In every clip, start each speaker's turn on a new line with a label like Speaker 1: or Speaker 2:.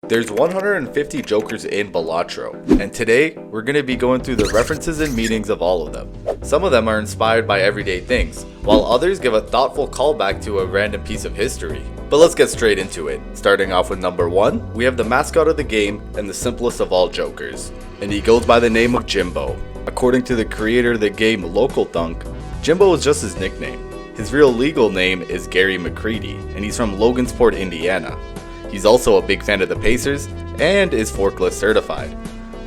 Speaker 1: There's 150 jokers in Balatro, and today we're going to be going through the references and meanings of all of them. Some of them are inspired by everyday things, while others give a thoughtful callback to a random piece of history. But let's get straight into it. Starting off with number 1, we have the mascot of the game and the simplest of all jokers, and he goes by the name of Jimbo. According to the creator of the game LocalThunk, Jimbo is just his nickname. His real legal name is Gary McCready, and he's from Logansport, Indiana. He's also a big fan of the Pacers and is forklift certified.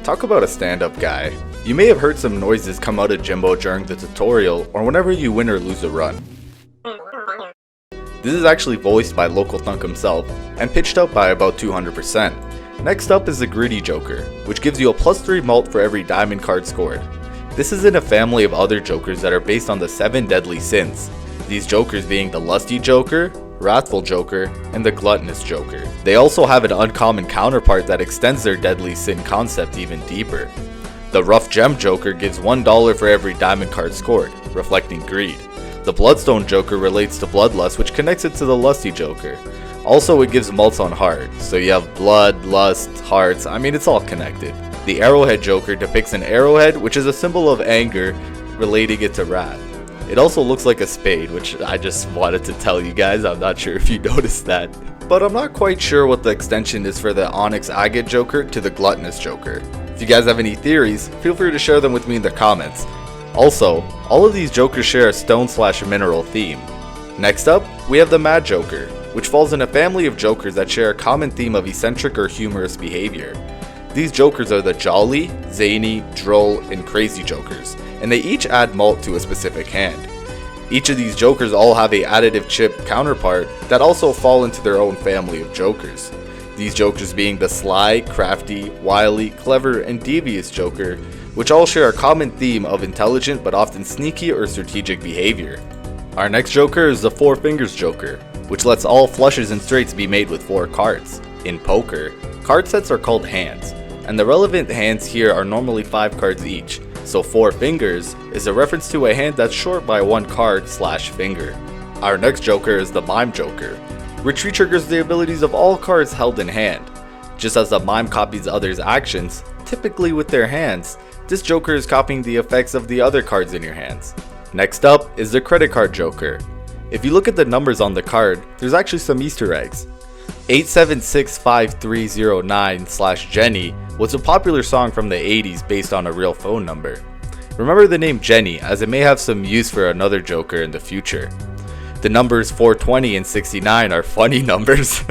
Speaker 1: Talk about a stand-up guy. You may have heard some noises come out of Jimbo during the tutorial or whenever you win or lose a run. This is actually voiced by LocalThunk himself and pitched up by about 200%. Next up is the Greedy Joker, which gives you a +3 mult for every diamond card scored. This is in a family of other jokers that are based on the 7 deadly sins, these jokers being the Lusty Joker, Wrathful Joker, and the Gluttonous Joker. They also have an uncommon counterpart that extends their deadly sin concept even deeper. The Rough Gem Joker gives $1 for every diamond card scored, reflecting greed. The Bloodstone Joker relates to bloodlust, which connects it to the Lusty Joker. Also, it gives mults on heart, so you have blood, lust, hearts, it's all connected. The Arrowhead Joker depicts an arrowhead, which is a symbol of anger, relating it to wrath. It also looks like a spade, which I just wanted to tell you guys. I'm not sure if you noticed that. But I'm not quite sure what the extension is for the Onyx Agate Joker to the Gluttonous Joker. If you guys have any theories, feel free to share them with me in the comments. Also, all of these jokers share a stone/mineral theme. Next up, we have the Mad Joker, which falls in a family of jokers that share a common theme of eccentric or humorous behavior. These jokers are the jolly, zany, droll, and crazy jokers, and they each add mult to a specific hand. Each of these jokers all have a additive chip counterpart that also fall into their own family of jokers. These jokers being the sly, crafty, wily, clever, and devious joker, which all share a common theme of intelligent but often sneaky or strategic behavior. Our next joker is the Four Fingers Joker, which lets all flushes and straights be made with 4 cards. In poker, card sets are called hands, and the relevant hands here are normally 5 cards each. So 4 fingers is a reference to a hand that's short by 1 card/finger. Our next joker is the Mime Joker, which retriggers the abilities of all cards held in hand. Just as the mime copies others' actions, typically with their hands, this joker is copying the effects of the other cards in your hands. Next up is the Credit Card Joker. If you look at the numbers on the card, there's actually some Easter eggs. 8765309/Jenny was a popular song from the 80s based on a real phone number. Remember the name Jenny, as it may have some use for another joker in the future. The numbers 420 and 69 are funny numbers.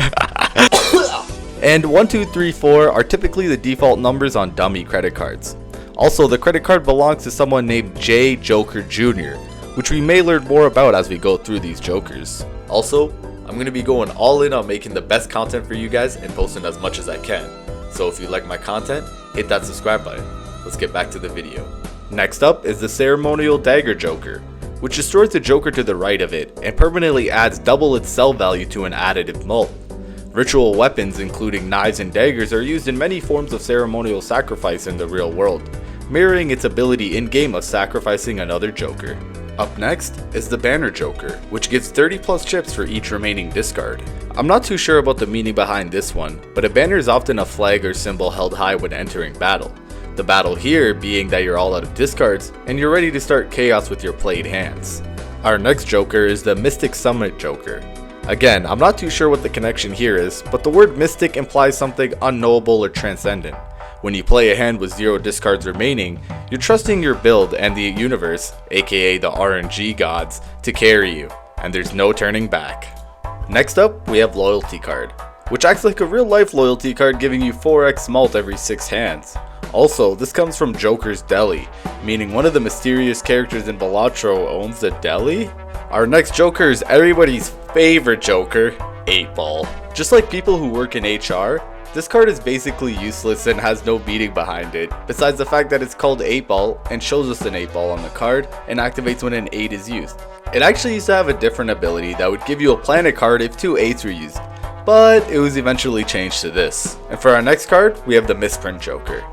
Speaker 1: And 1, 2, 3, 4 are typically the default numbers on dummy credit cards. Also, the credit card belongs to someone named J. Joker Jr., which we may learn more about as we go through these jokers. Also, I'm going to be going all in on making the best content for you guys and posting as much as I can. So if you like my content, hit that subscribe button. Let's get back to the video. Next up is the Ceremonial Dagger Joker, which destroys the joker to the right of it and permanently adds double its sell value to an additive mult. Ritual weapons including knives and daggers are used in many forms of ceremonial sacrifice in the real world, mirroring its ability in-game of sacrificing another joker. Up next is the Banner Joker, which gives 30+ chips for each remaining discard. I'm not too sure about the meaning behind this one, but a banner is often a flag or symbol held high when entering battle. The battle here being that you're all out of discards and you're ready to start chaos with your played hands. Our next joker is the Mystic Summit Joker. Again, I'm not too sure what the connection here is, but the word mystic implies something unknowable or transcendent. When you play a hand with 0 discards remaining, you're trusting your build and the universe, aka the RNG gods, to carry you, and there's no turning back. Next up, we have Loyalty Card, which acts like a real life loyalty card giving you 4x mult every 6 hands. Also, this comes from Joker's Deli, meaning one of the mysterious characters in Balatro owns a deli? Our next joker is everybody's favorite joker, 8-Ball. Just like people who work in HR, this card is basically useless and has no meaning behind it, besides the fact that it's called 8-Ball and shows us an 8-Ball on the card and activates when an 8 is used. It actually used to have a different ability that would give you a planet card if 2 8s were used, but it was eventually changed to this. And for our next card, we have the Misprint Joker.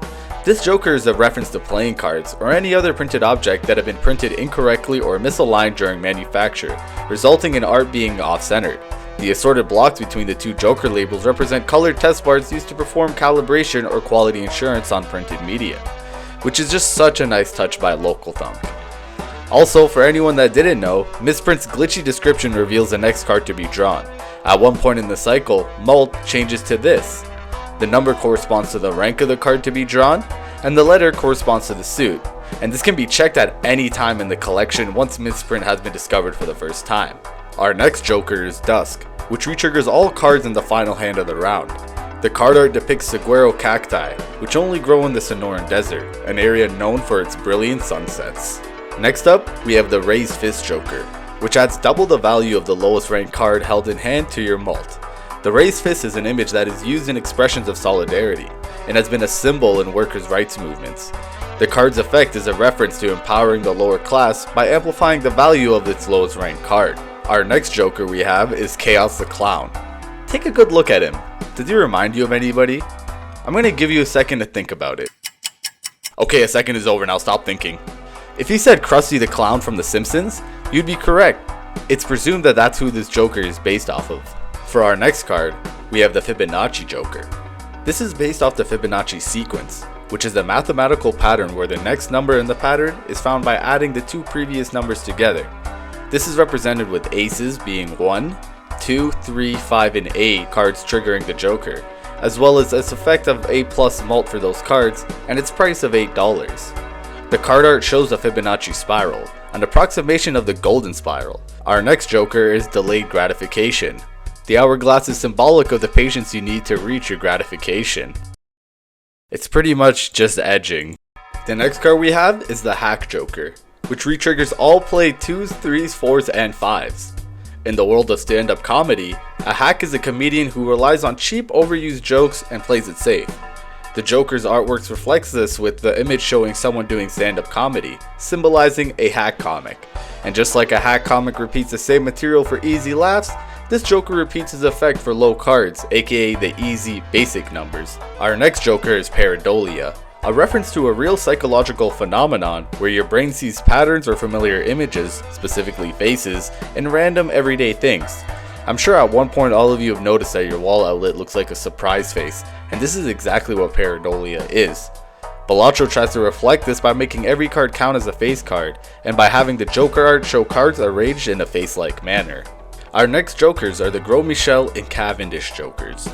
Speaker 1: This joker is a reference to playing cards or any other printed object that have been printed incorrectly or misaligned during manufacture, resulting in art being off-centered. The assorted blocks between the two Joker labels represent colored test bars used to perform calibration or quality assurance on printed media, which is just such a nice touch by LocalThunk. Also, for anyone that didn't know, Misprint's glitchy description reveals the next card to be drawn. At one point in the cycle, Mult changes to this. The number corresponds to the rank of the card to be drawn, and the letter corresponds to the suit, and this can be checked at any time in the collection once Misprint has been discovered for the first time. Our next Joker is Dusk, which retriggers all cards in the final hand of the round. The card art depicts saguaro cacti, which only grow in the Sonoran Desert, an area known for its brilliant sunsets. Next up, we have the Raised Fist Joker, which adds double the value of the lowest ranked card held in hand to your Mult. The Raised Fist is an image that is used in expressions of solidarity, and has been a symbol in workers' rights movements. The card's effect is a reference to empowering the lower class by amplifying the value of its lowest ranked card. Our next Joker we have is Chaos the Clown. Take a good look at him. Does he remind you of anybody? I'm going to give you a second to think about it. Okay, a second is over, now stop thinking. If you said Krusty the Clown from The Simpsons, you'd be correct. It's presumed that that's who this Joker is based off of. For our next card, we have the Fibonacci Joker. This is based off the Fibonacci sequence, which is a mathematical pattern where the next number in the pattern is found by adding the two previous numbers together. This is represented with aces being 1, 2, 3, 5, and 8 cards triggering the Joker, as well as its effect of A plus Mult for those cards and its price of $8. The card art shows a Fibonacci spiral, an approximation of the golden spiral. Our next Joker is Delayed Gratification. The hourglass is symbolic of the patience you need to reach your gratification. It's pretty much just edging. The next card we have is the Hack Joker, which retriggers all played 2s, 3s, 4s, and 5s. In the world of stand-up comedy, a hack is a comedian who relies on cheap, overused jokes and plays it safe. The Joker's artwork reflects this with the image showing someone doing stand-up comedy, symbolizing a hack comic. And just like a hack comic repeats the same material for easy laughs, this Joker repeats his effect for low cards, aka the easy, basic numbers. Our next Joker is Pareidolia, a reference to a real psychological phenomenon where your brain sees patterns or familiar images, specifically faces, in random everyday things. I'm sure at one point all of you have noticed that your wall outlet looks like a surprise face, and this is exactly what Pareidolia is. Balatro tries to reflect this by making every card count as a face card, and by having the Joker art show cards arranged in a face-like manner. Our next Jokers are the Gros Michel and Cavendish Jokers.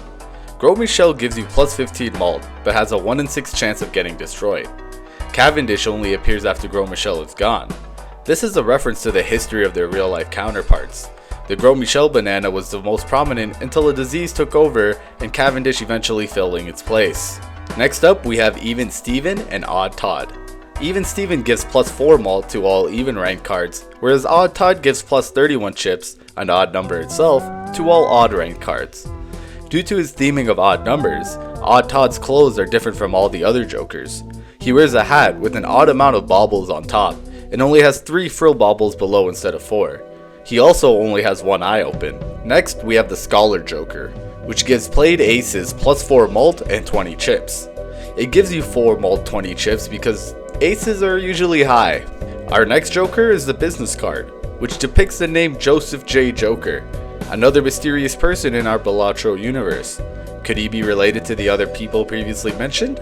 Speaker 1: Gros Michel gives you plus 15 Mult, but has a 1 in 6 chance of getting destroyed. Cavendish only appears after Gros Michel is gone. This is a reference to the history of their real-life counterparts. The Gros Michel banana was the most prominent until a disease took over and Cavendish eventually filling its place. Next up, we have Even Steven and Odd Todd. Even Steven gives plus 4 Mult to all even ranked cards, whereas Odd Todd gives plus 31 chips, an odd number itself, to all odd ranked cards. Due to his theming of odd numbers, Odd Todd's clothes are different from all the other Jokers. He wears a hat with an odd amount of baubles on top, and only has 3 frill baubles below instead of 4. He also only has one eye open. Next, we have the Scholar Joker, which gives played aces plus 4 Mult and 20 chips. It gives you 4 Mult 20 chips because aces are usually high. Our next Joker is the Business card, which depicts the name Joseph J. Joker, another mysterious person in our Balatro universe. Could he be related to the other people previously mentioned?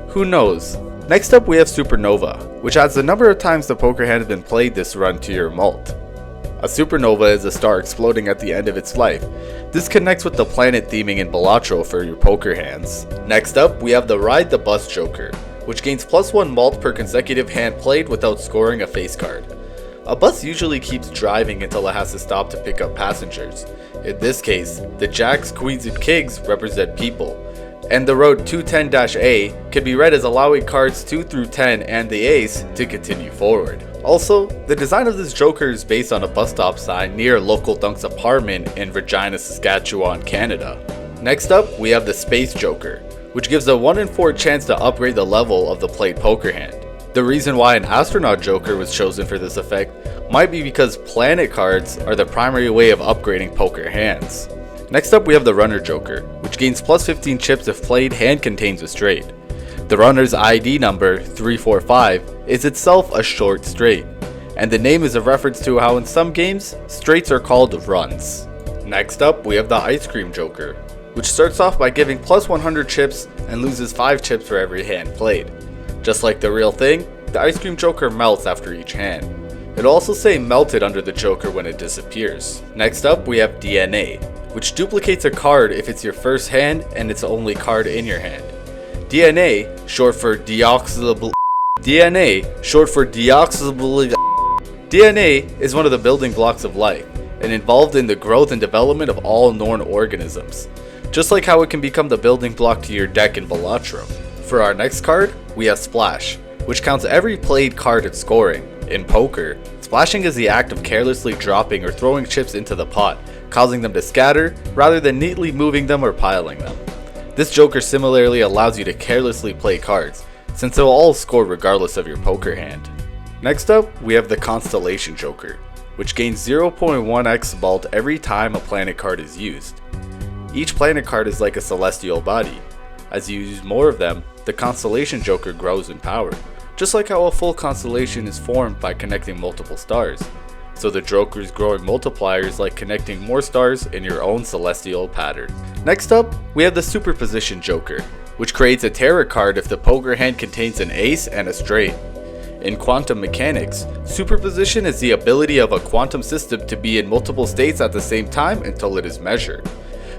Speaker 1: Who knows? Next up we have Supernova, which adds the number of times the poker hand has been played this run to your Mult. A supernova is a star exploding at the end of its life. This connects with the planet theming in Balatro for your poker hands. Next up, we have the Ride the Bus Joker, which gains plus 1 Mult per consecutive hand played without scoring a face card. A bus usually keeps driving until it has to stop to pick up passengers. In this case, the jacks, queens, and kings represent people. And the road 210-A can be read as allowing cards 2 through 10 and the ace to continue forward. Also, the design of this Joker is based on a bus stop sign near LocalThunk's apartment in Regina, Saskatchewan, Canada. Next up, we have the Space Joker, which gives a 1 in 4 chance to upgrade the level of the played poker hand. The reason why an Astronaut Joker was chosen for this effect might be because planet cards are the primary way of upgrading poker hands. Next up we have the Runner Joker, which gains plus 15 chips if played hand contains a straight. The runner's ID number, 345, is itself a short straight, and the name is a reference to how in some games, straights are called runs. Next up, we have the Ice Cream Joker, which starts off by giving plus 100 chips and loses 5 chips for every hand played. Just like the real thing, the Ice Cream Joker melts after each hand. It'll also say melted under the Joker when it disappears. Next up, we have DNA, which duplicates a card if it's your first hand and it's the only card in your hand. DNA, short for deoxyribonucleic. DNA is one of the building blocks of life, and involved in the growth and development of all known organisms, just like how it can become the building block to your deck in Balatro. For our next card, we have Splash, which counts every played card at scoring. In poker, splashing is the act of carelessly dropping or throwing chips into the pot, causing them to scatter rather than neatly moving them or piling them. This Joker similarly allows you to carelessly play cards, since they'll all score regardless of your poker hand. Next up, we have the Constellation Joker, which gains 0.1x vault every time a planet card is used. Each planet card is like a celestial body. As you use more of them, the Constellation Joker grows in power, just like how a full constellation is formed by connecting multiple stars. So the Joker's growing multipliers like connecting more stars in your own celestial pattern. Next up, we have the Superstition Joker, which creates a tarot card if the poker hand contains an ace and a straight. In quantum mechanics, superposition is the ability of a quantum system to be in multiple states at the same time until it is measured.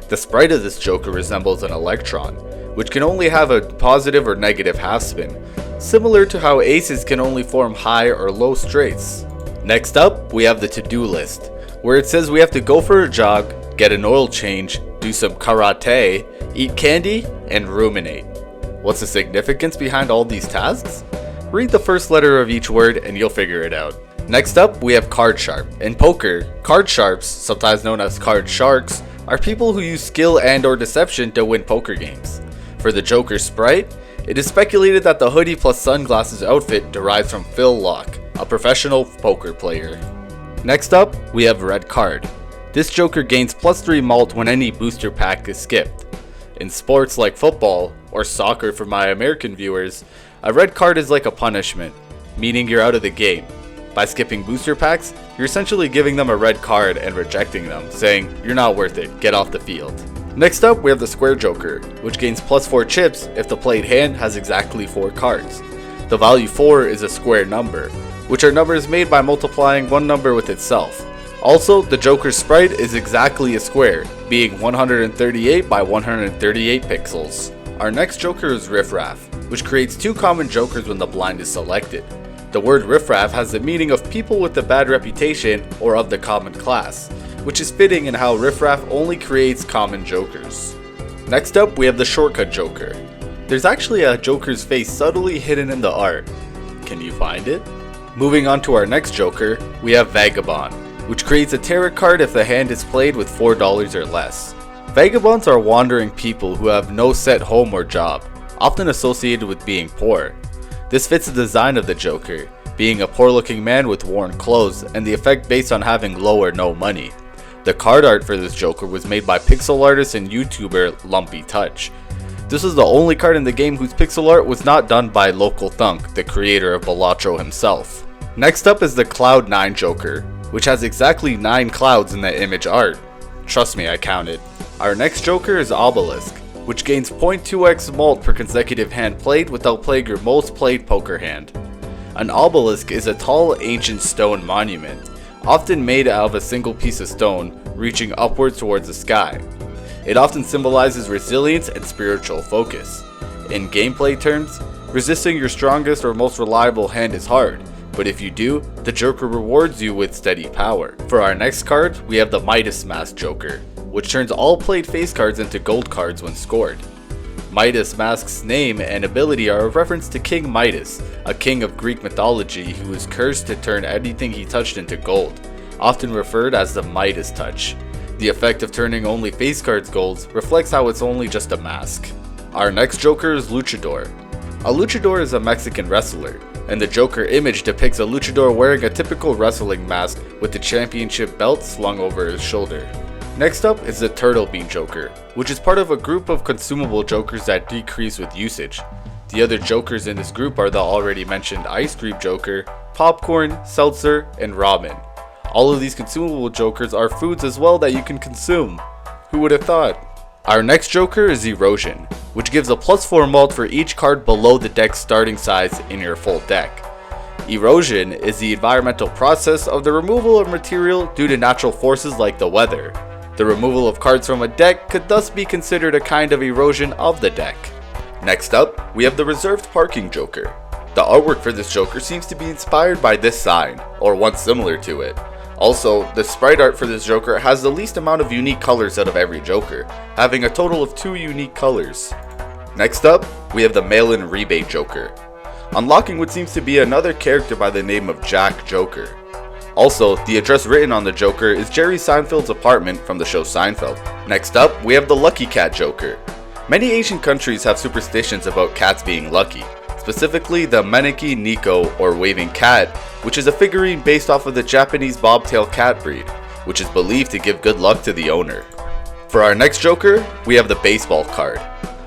Speaker 1: The sprite of this Joker resembles an electron, which can only have a positive or negative half spin, similar to how aces can only form high or low straights. Next up, we have the to-do list, where it says we have to go for a jog, get an oil change, do some karate, eat candy, and ruminate. What's the significance behind all these tasks? Read the first letter of each word and you'll figure it out. Next up, we have Card Sharp. In poker, card sharps, sometimes known as card sharks, are people who use skill and or deception to win poker games. For the Joker sprite, it is speculated that the hoodie plus sunglasses outfit derives from Phil Locke, a professional poker player. Next up, we have Red Card. This Joker gains plus 3 malt when any booster pack is skipped. In sports like football, or soccer for my American viewers, a red card is like a punishment, meaning you're out of the game. By skipping booster packs, you're essentially giving them a red card and rejecting them, saying, "You're not worth it, get off the field." Next up, we have the Square Joker, which gains plus 4 chips if the played hand has exactly 4 cards. The value 4 is a square number, which are numbers made by multiplying one number with itself. Also, the Joker's sprite is exactly a square, being 138 by 138 pixels. Our next Joker is Riffraff, which creates 2 common Jokers when the blind is selected. The word riffraff has the meaning of people with a bad reputation or of the common class, which is fitting in how riffraff only creates common Jokers. Next up, we have the Shortcut Joker. There's actually a Joker's face subtly hidden in the art. Can you find it? Moving on to our next Joker, we have Vagabond, which creates a tarot card if the hand is played with $4 or less. Vagabonds are wandering people who have no set home or job, often associated with being poor. This fits the design of the Joker, being a poor-looking man with worn clothes and the effect based on having low or no money. The card art for this Joker was made by pixel artist and YouTuber Lumpy Touch. This is the only card in the game whose pixel art was not done by LocalThunk, the creator of Balatro himself. Next up is the Cloud 9 Joker, which has exactly 9 clouds in the image art. Trust me, I counted. Our next Joker is Obelisk, which gains 0.2x mult per consecutive hand played without playing your most played poker hand. An obelisk is a tall ancient stone monument, often made out of a single piece of stone reaching upwards towards the sky. It often symbolizes resilience and spiritual focus. In gameplay terms, resisting your strongest or most reliable hand is hard, but if you do, the Joker rewards you with steady power. For our next card, we have the Midas Mask Joker, which turns all played face cards into gold cards when scored. Midas Mask's name and ability are a reference to King Midas, a king of Greek mythology who was cursed to turn anything he touched into gold, often referred as the Midas touch. The effect of turning only face cards gold reflects how it's only just a mask. Our next Joker is Luchador. A luchador is a Mexican wrestler, and the Joker image depicts a luchador wearing a typical wrestling mask with the championship belt slung over his shoulder. Next up is the Turtle Bean Joker, which is part of a group of consumable Jokers that decrease with usage. The other Jokers in this group are the already mentioned Ice Cream Joker, Popcorn, Seltzer, and Ramen. All of these consumable jokers are foods as well that you can consume. Who would have thought? Our next joker is Erosion, which gives a +4 mult for each card below the deck's starting size in your full deck. Erosion is the environmental process of the removal of material due to natural forces like the weather. The removal of cards from a deck could thus be considered a kind of erosion of the deck. Next up, we have the Reserved Parking Joker. The artwork for this joker seems to be inspired by this sign, or one similar to it. Also, the sprite art for this joker has the least amount of unique colors out of every joker, having a total of 2 unique colors. Next up, we have the Mail-in Rebate Joker. Unlocking what seems to be another character by the name of Jack Joker. Also, the address written on the joker is Jerry Seinfeld's apartment from the show Seinfeld. Next up, we have the Lucky Cat Joker. Many Asian countries have superstitions about cats being lucky. Specifically the Meneki Nico or Waving Cat, which is a figurine based off of the Japanese bobtail cat breed, which is believed to give good luck to the owner. For our next joker, we have the baseball card.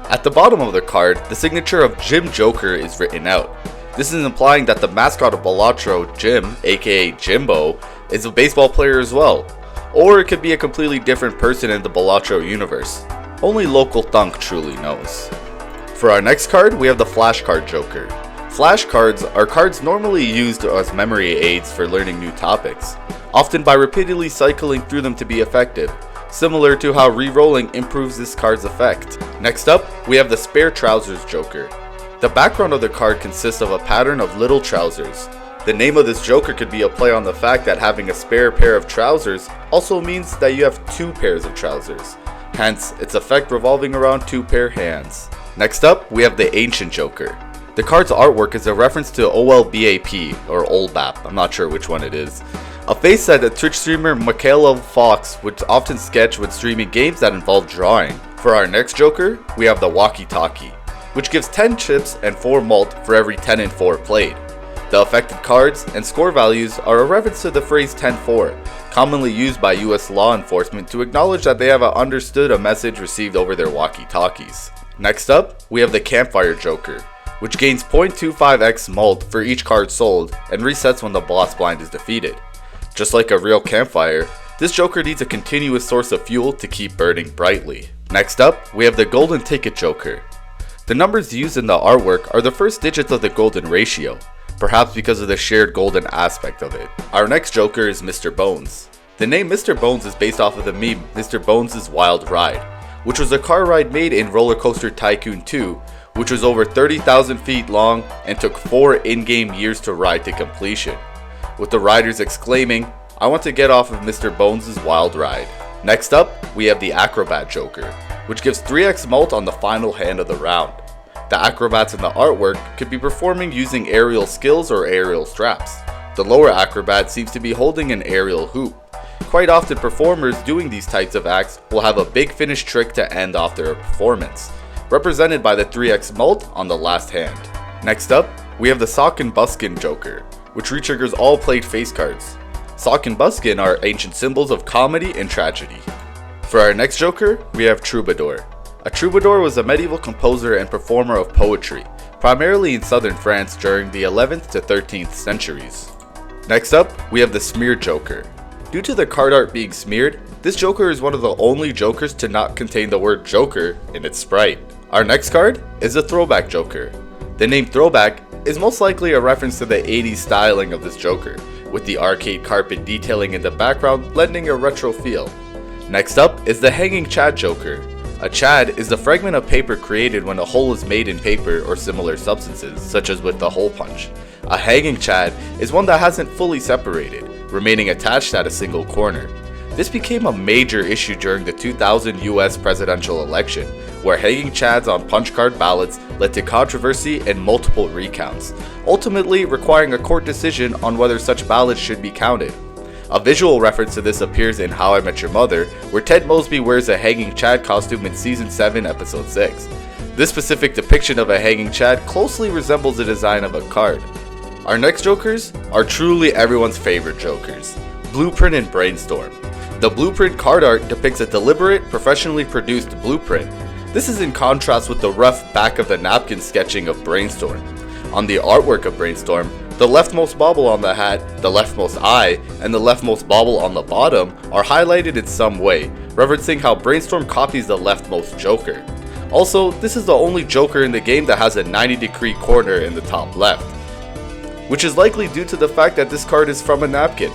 Speaker 1: At the bottom of the card, the signature of Jim Joker is written out. This is implying that the mascot of Balatro, Jim, aka Jimbo, is a baseball player as well. Or it could be a completely different person in the Balatro universe. Only LocalThunk truly knows. For our next card, we have the Flashcard Joker. Flashcards are cards normally used as memory aids for learning new topics, often by repeatedly cycling through them to be effective, similar to how re-rolling improves this card's effect. Next up, we have the Spare Trousers Joker. The background of the card consists of a pattern of little trousers. The name of this joker could be a play on the fact that having a spare pair of trousers also means that you have 2 pairs of trousers, hence its effect revolving around 2 pair hands. Next up, we have the Ancient Joker. The card's artwork is a reference to OLBAP, or OLBAP, I'm not sure which one it is. A face that the Twitch streamer Michaela Fox would often sketch when streaming games that involve drawing. For our next joker, we have the Walkie Talkie, which gives 10 chips and 4 mult for every 10 and 4 played. The affected cards and score values are a reference to the phrase 10-4, commonly used by US law enforcement to acknowledge that they have understood a message received over their walkie-talkies. Next up, we have the Campfire Joker, which gains 0.25x mult for each card sold and resets when the boss blind is defeated. Just like a real campfire, this joker needs a continuous source of fuel to keep burning brightly. Next up, we have the Golden Ticket Joker. The numbers used in the artwork are the first digits of the golden ratio, perhaps because of the shared golden aspect of it. Our next joker is Mr. Bones. The name Mr. Bones is based off of the meme Mr. Bones' Wild Ride, which was a car ride made in Roller Coaster Tycoon 2, which was over 30,000 feet long and took 4 in-game years to ride to completion, with the riders exclaiming, "I want to get off of Mr. Bones' Wild Ride." Next up, we have the Acrobat Joker, which gives 3x mult on the final hand of the round. The acrobats in the artwork could be performing using aerial skills or aerial straps. The lower acrobat seems to be holding an aerial hoop. Quite often performers doing these types of acts will have a big finish trick to end off their performance, represented by the 3x mult on the last hand. Next up, we have the Sock and Buskin Joker, which re-triggers all played face cards. Sock and Buskin are ancient symbols of comedy and tragedy. For our next joker, we have Troubadour. A troubadour was a medieval composer and performer of poetry, primarily in southern France during the 11th to 13th centuries. Next up, we have the Smear Joker. Due to the card art being smeared, this joker is one of the only jokers to not contain the word Joker in its sprite. Our next card is the Throwback Joker. The name Throwback is most likely a reference to the 80s styling of this joker, with the arcade carpet detailing in the background lending a retro feel. Next up is the Hanging Chad Joker. A chad is the fragment of paper created when a hole is made in paper or similar substances, such as with the hole punch. A hanging chad is one that hasn't fully separated, remaining attached at a single corner. This became a major issue during the 2000 US presidential election, where hanging chads on punch card ballots led to controversy and multiple recounts, ultimately requiring a court decision on whether such ballots should be counted. A visual reference to this appears in How I Met Your Mother, where Ted Mosby wears a hanging chad costume in Season 7, Episode 6. This specific depiction of a hanging chad closely resembles the design of a card. Our next jokers are truly everyone's favorite jokers, Blueprint and Brainstorm. The Blueprint card art depicts a deliberate, professionally produced blueprint. This is in contrast with the rough back of the napkin sketching of Brainstorm. On the artwork of Brainstorm, The leftmost bauble on the hat, the leftmost eye, and the leftmost bauble on the bottom are highlighted in some way, referencing how Brainstorm copies the leftmost Joker. Also, this is the only Joker in the game that has a 90-degree corner in the top left, which is likely due to the fact that this card is from a napkin.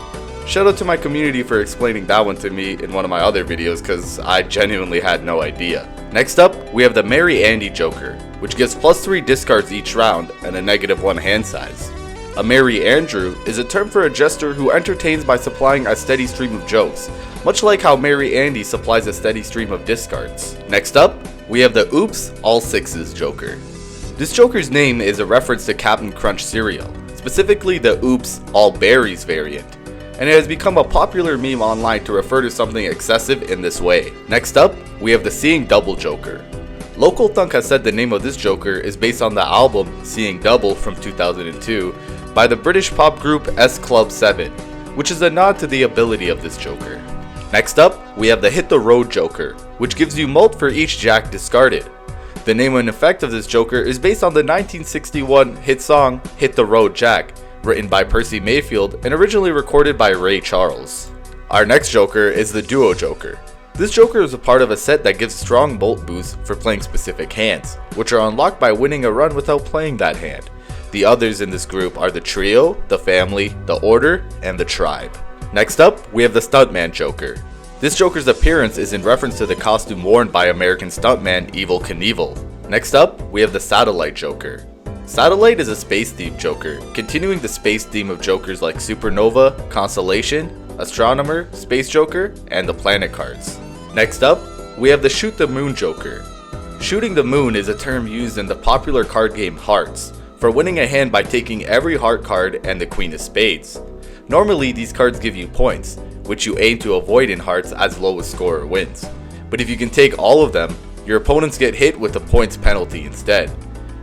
Speaker 1: Shout out to my community for explaining that one to me in one of my other videos, because I genuinely had no idea. Next up, we have the Merry Andy Joker, which gives +3 discards each round and a -1 hand size. A Merry Andrew is a term for a jester who entertains by supplying a steady stream of jokes, much like how Merry Andy supplies a steady stream of discards. Next up, we have the Oops All Sixes Joker. This Joker's name is a reference to Captain Crunch cereal, specifically the Oops All Berries variant, and it has become a popular meme online to refer to something excessive in this way. Next up, we have the Seeing Double Joker. LocalThunk has said the name of this Joker is based on the album Seeing Double from 2002 by the British pop group S Club 7, which is a nod to the ability of this Joker. Next up, we have the Hit the Road Joker, which gives you mult for each jack discarded. The name and effect of this Joker is based on the 1961 hit song Hit the Road Jack, written by Percy Mayfield and originally recorded by Ray Charles. Our next Joker is the Duo Joker. This Joker is a part of a set that gives strong bolt boosts for playing specific hands, which are unlocked by winning a run without playing that hand. The others in this group are the Trio, the Family, the Order, and the Tribe. Next up, we have the Stuntman Joker. This Joker's appearance is in reference to the costume worn by American stuntman Evel Knievel. Next up, we have the Satellite Joker. Satellite is a space-themed Joker, continuing the space theme of Jokers like Supernova, Constellation, Astronomer, Space Joker, and the Planet cards. Next up, we have the Shoot the Moon Joker. Shooting the Moon is a term used in the popular card game Hearts, for winning a hand by taking every heart card and the Queen of Spades. Normally these cards give you points, which you aim to avoid in Hearts as lowest scorer wins. But if you can take all of them, your opponents get hit with the points penalty instead.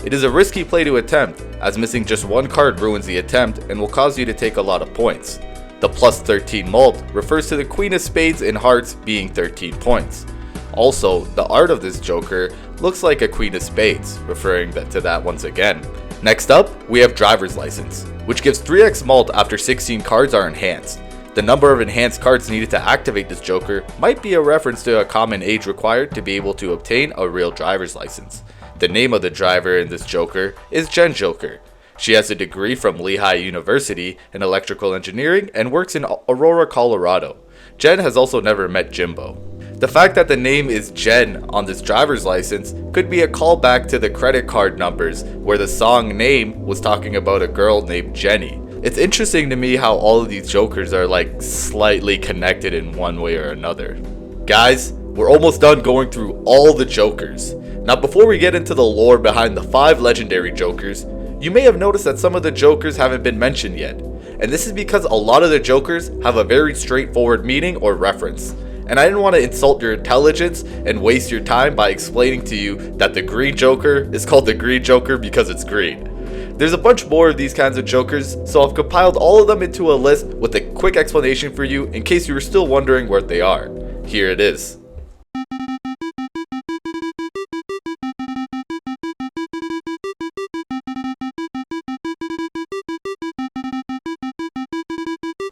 Speaker 1: It is a risky play to attempt, as missing just one card ruins the attempt and will cause you to take a lot of points. The +13 mult refers to the Queen of Spades in Hearts being 13 points. Also, the art of this Joker looks like a Queen of Spades, referring to that once again. Next up, we have Driver's License, which gives 3x mult after 16 cards are enhanced. The number of enhanced cards needed to activate this Joker might be a reference to a common age required to be able to obtain a real driver's license. The name of the driver in this Joker is Jen Joker. She has a degree from Lehigh University in electrical engineering and works in Aurora, Colorado. Jen has also never met Jimbo. The fact that the name is Jen on this driver's license could be a callback to the credit card numbers, where the song Name was talking about a girl named Jenny. It's interesting to me how all of these Jokers are like slightly connected in one way or another. Guys, we're almost done going through all the Jokers. Now before we get into the lore behind the 5 legendary Jokers, you may have noticed that some of the Jokers haven't been mentioned yet. And this is because a lot of the Jokers have a very straightforward meaning or reference. And I didn't want to insult your intelligence and waste your time by explaining to you that the Green Joker is called the Green Joker because it's green. There's a bunch more of these kinds of Jokers, so I've compiled all of them into a list with a quick explanation for you in case you were still wondering what they are. Here it is.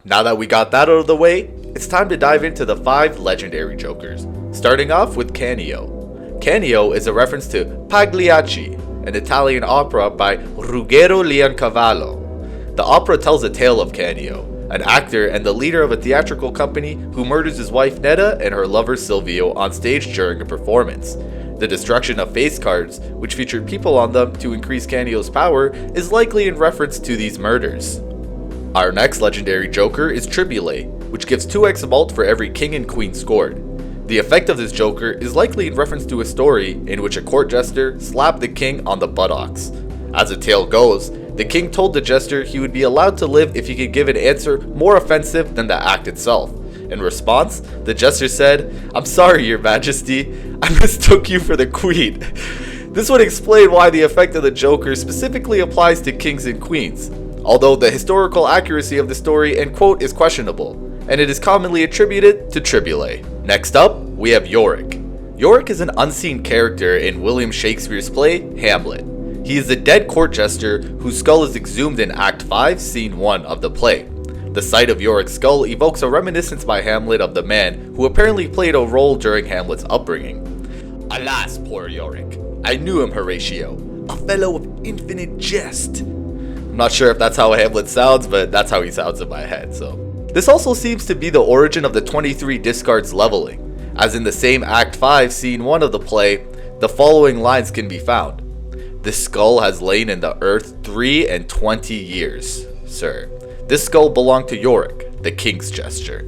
Speaker 1: Now that we got that out of the way, it's time to dive into the 5 legendary Jokers, starting off with Canio. Canio is a reference to Pagliacci, an Italian opera by Ruggero Leoncavallo. The opera tells a tale of Canio, an actor and the leader of a theatrical company who murders his wife Netta and her lover Silvio on stage during a performance. The destruction of face cards, which featured people on them to increase Canio's power, is likely in reference to these murders. Our next legendary Joker is Tribulate, which gives 2x mult for every king and queen scored. The effect of this Joker is likely in reference to a story in which a court jester slapped the king on the buttocks. As the tale goes, the king told the jester he would be allowed to live if he could give an answer more offensive than the act itself. In response, the jester said, "I'm sorry, your majesty, I mistook you for the queen." This would explain why the effect of the Joker specifically applies to kings and queens, although the historical accuracy of the story and quote is questionable, and it is commonly attributed to Tribulate. Next up, we have Yorick. Yorick is an unseen character in William Shakespeare's play, Hamlet. He is a dead court jester whose skull is exhumed in Act 5, Scene 1 of the play. The sight of Yorick's skull evokes a reminiscence by Hamlet of the man who apparently played a role during Hamlet's upbringing. Alas, poor Yorick. I knew him, Horatio, a fellow of infinite jest. I'm not sure if that's how Hamlet sounds, but that's how he sounds in my head, so. This also seems to be the origin of the 23 discards leveling, as in the same Act 5, Scene 1 of the play, the following lines can be found. This skull has lain in the earth 3 and 20 years, sir. This skull belonged to Yorick, the king's jester.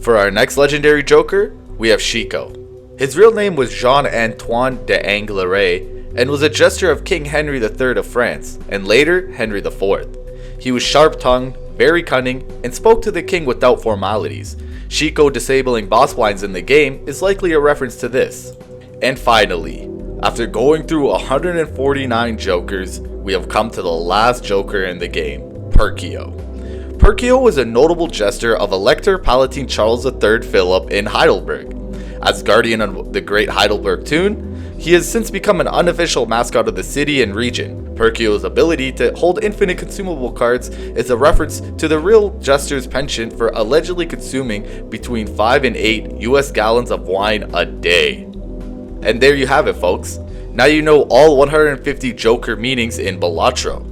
Speaker 1: For our next legendary joker, we have Chico. His real name was Jean-Antoine de Angleray, and was a jester of King Henry III of France, and later Henry IV. He was sharp-tongued, very cunning, and spoke to the king without formalities. Chico disabling boss blinds in the game is likely a reference to this. And finally, after going through 149 jokers, we have come to the last joker in the game, Perkio. Perkio was a notable jester of Elector Palatine Charles III Philip in Heidelberg. As guardian of the Great Heidelberg Tune, he has since become an unofficial mascot of the city and region. Perkio's ability to hold infinite consumable cards is a reference to the real jester's penchant for allegedly consuming between 5 and 8 US gallons of wine a day. And there you have it, folks. Now you know all 150 joker meanings in Balatro.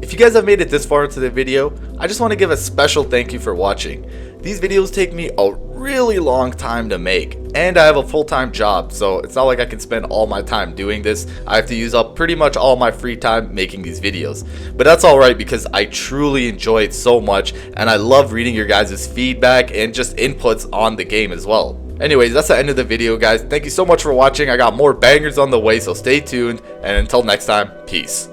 Speaker 1: If you guys have made it this far into the video, I just want to give a special thank you for watching. These videos take me a really long time to make, and I have a full-time job, so it's not like I can spend all my time doing this. I have to use up pretty much all my free time making these videos. But that's alright because I truly enjoy it so much, and I love reading your guys' feedback and just inputs on the game as well. Anyways, that's the end of the video, guys. Thank you so much for watching. I got more bangers on the way, so stay tuned, and until next time, peace.